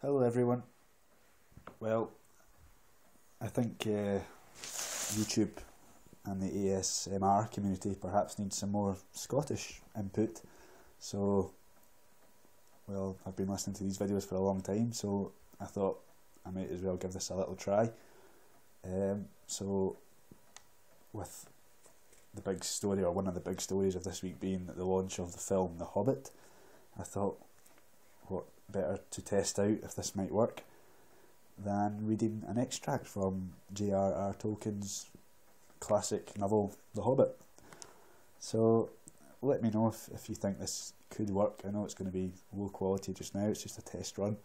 Hello everyone. Well, I think YouTube and the ASMR community perhaps need some more Scottish input. So, well, I've been listening to these videos for a long time, so I thought I might as well give this a little try. So, with the big story, or one of the big stories of this week being the launch of the film The Hobbit, I thought, what better to test out if this might work than reading an extract from J.R.R. Tolkien's classic novel The Hobbit. So let me know if you think this could work. I know it's going to be low quality just now, it's just a test run.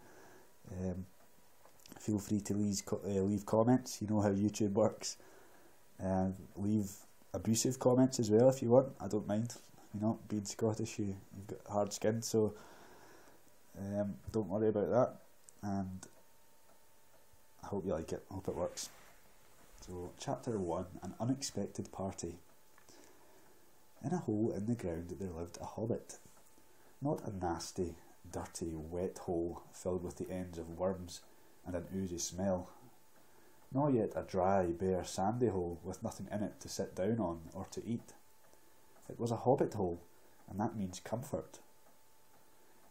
Feel free to leave comments. You know how YouTube works. Leave abusive comments as well if you want. I don't mind. You know, being Scottish, you've got hard skin, so don't worry about that, and I hope you like it. I hope it works. So, Chapter 1, An Unexpected Party. In a hole in the ground there lived a hobbit. Not a nasty, dirty, wet hole filled with the ends of worms and an oozy smell, nor yet a dry, bare, sandy hole with nothing in it to sit down on or to eat. It was a hobbit hole, and that means comfort.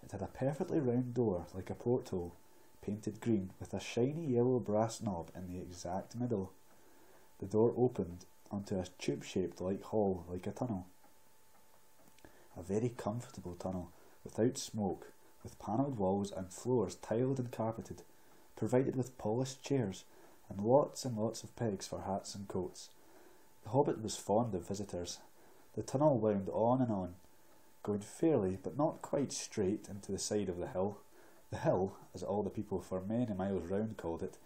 It had a perfectly round door like a porthole, painted green with a shiny yellow brass knob in the exact middle. The door opened onto a tube-shaped like hall, like a tunnel. A very comfortable tunnel, without smoke, with panelled walls and floors tiled and carpeted, provided with polished chairs and lots of pegs for hats and coats. The hobbit was fond of visitors. The tunnel wound on, going fairly but not quite straight into the side of the hill, as all the people for many miles round called it,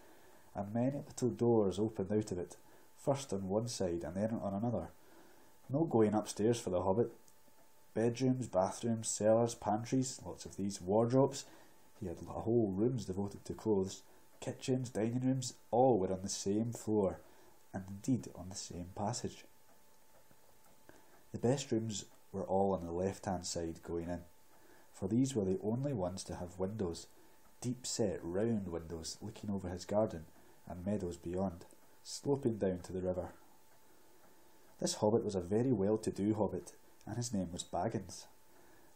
and many little doors opened out of it, first on one side and then on another. No going upstairs for the hobbit. Bedrooms, bathrooms, cellars, pantries, lots of these, wardrobes, he had whole rooms devoted to clothes, kitchens, dining rooms, all were on the same floor, and indeed on the same passage. The best rooms were all on the left-hand side going in, for these were the only ones to have windows, deep-set round windows looking over his garden and meadows beyond, sloping down to the river. This hobbit was a very well-to-do hobbit, and his name was Baggins.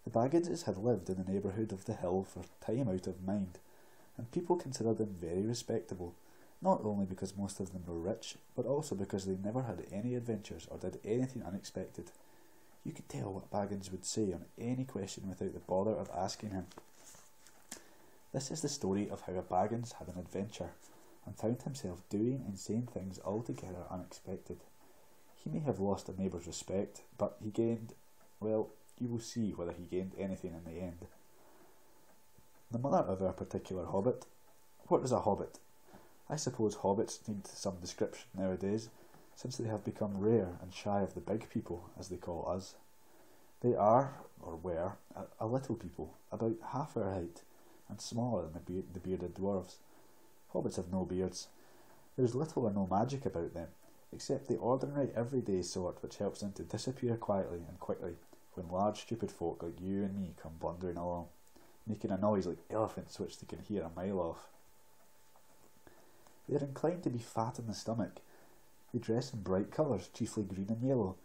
The Bagginses had lived in the neighbourhood of the hill for time out of mind, and people considered them very respectable, not only because most of them were rich, but also because they never had any adventures or did anything unexpected. You could tell what Baggins would say on any question without the bother of asking him. This is the story of how a Baggins had an adventure, and found himself doing insane things altogether unexpected. He may have lost a neighbour's respect, but he gained, well, you will see whether he gained anything in the end. The mother of our particular hobbit. What is a hobbit? I suppose hobbits need some description nowadays, since they have become rare and shy of the big people, as they call us. They are, or were, a little people, about half our height, and smaller than the bearded dwarves. Hobbits have no beards. There is little or no magic about them, except the ordinary everyday sort which helps them to disappear quietly and quickly when large stupid folk like you and me come blundering along, making a noise like elephants which they can hear a mile off. They are inclined to be fat in the stomach. They dress in bright colours, chiefly green and yellow.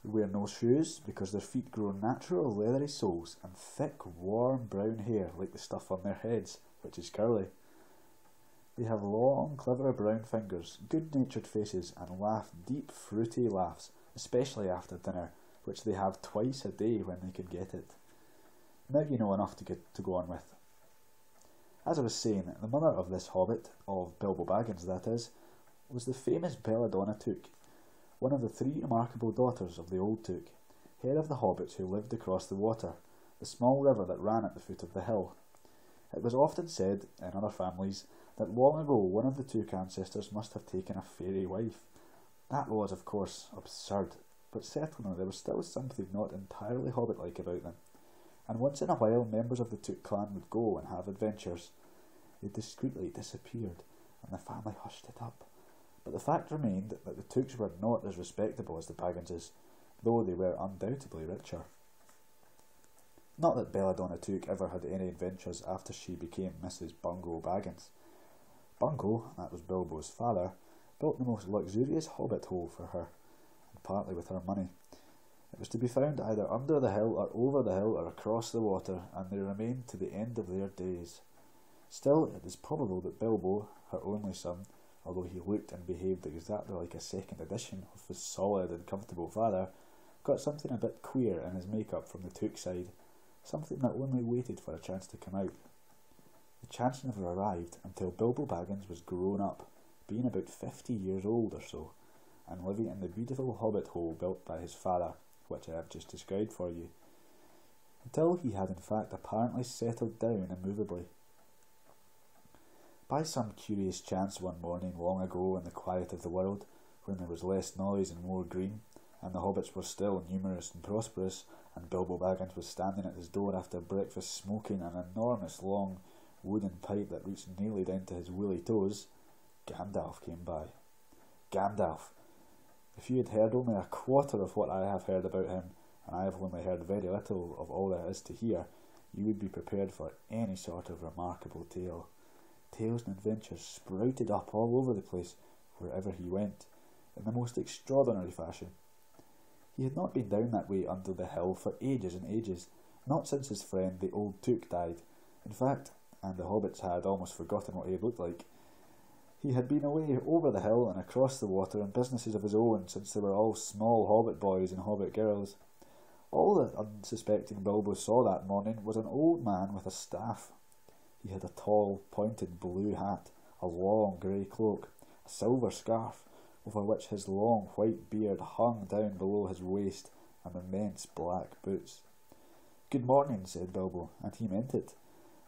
They wear no shoes because their feet grow natural leathery soles and thick, warm brown hair like the stuff on their heads, which is curly. They have long, clever brown fingers, good-natured faces, and laugh deep, fruity laughs, especially after dinner, which they have twice a day when they can get it. Now you know enough to go on with. As I was saying, the mother of this hobbit, of Bilbo Baggins that is, was the famous Belladonna Took, one of the three remarkable daughters of the old Took, head of the hobbits who lived across the water, the small river that ran at the foot of the hill. It was often said, in other families, that long ago one of the Took ancestors must have taken a fairy wife. That was, of course, absurd, but certainly there was still something not entirely hobbit-like about them, and once in a while members of the Took clan would go and have adventures. They discreetly disappeared, and the family hushed it up. But the fact remained that the Tooks were not as respectable as the Bagginses, though they were undoubtedly richer. Not that Belladonna Took ever had any adventures after she became Mrs. Bungo Baggins. Bungo, that was Bilbo's father, built the most luxurious hobbit hole for her, and partly with her money. It was to be found either under the hill or over the hill or across the water, and they remained to the end of their days. Still, it is probable that Bilbo, her only son, although he looked and behaved exactly like a second edition of his solid and comfortable father, got something a bit queer in his make-up from the Took side, something that only waited for a chance to come out. The chance never arrived until Bilbo Baggins was grown up, being about 50 years old or so, and living in the beautiful hobbit hole built by his father, which I have just described for you, until he had in fact apparently settled down immovably. By some curious chance one morning long ago in the quiet of the world, when there was less noise and more green, and the hobbits were still numerous and prosperous, and Bilbo Baggins was standing at his door after breakfast smoking an enormous long wooden pipe that reached nearly down to his woolly toes, Gandalf came by. Gandalf! If you had heard only a quarter of what I have heard about him, and I have only heard very little of all there is to hear, you would be prepared for any sort of remarkable tale. Tales and adventures sprouted up all over the place, wherever he went, in the most extraordinary fashion. He had not been down that way under the hill for ages and ages, not since his friend the old Took died. In fact, and the hobbits had almost forgotten what he had looked like, he had been away over the hill and across the water on businesses of his own since they were all small hobbit boys and hobbit girls. All that unsuspecting Bilbo saw that morning was an old man with a staff. He had a tall, pointed blue hat, a long grey cloak, a silver scarf, over which his long white beard hung down below his waist, and immense black boots. "Good morning," said Bilbo, and he meant it.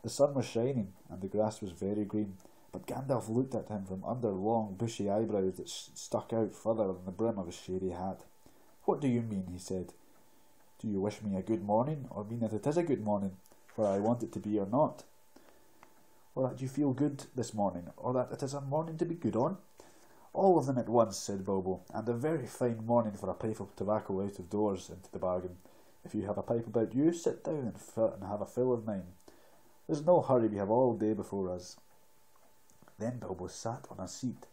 The sun was shining, and the grass was very green, but Gandalf looked at him from under long bushy eyebrows that stuck out further than the brim of his shady hat. "What do you mean?" he said. "Do you wish me a good morning, or mean that it is a good morning, whether I want it to be or not? Or that you feel good this morning, or that it is a morning to be good on?" "All of them at once," said Bilbo, "and a very fine morning for a pipe of tobacco out of doors into the bargain. If you have a pipe about you, sit down and have a fill of mine. There's no hurry, we have all day before us." Then Bilbo sat on a seat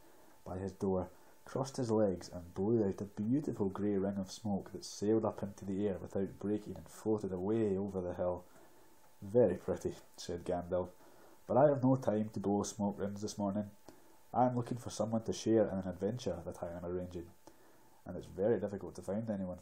by his door, crossed his legs, and blew out a beautiful grey ring of smoke that sailed up into the air without breaking and floated away over the hill. "Very pretty," said Gandalf, "but I have no time to blow smoke rings this morning. I am looking for someone to share in an adventure that I am arranging, and it's very difficult to find anyone.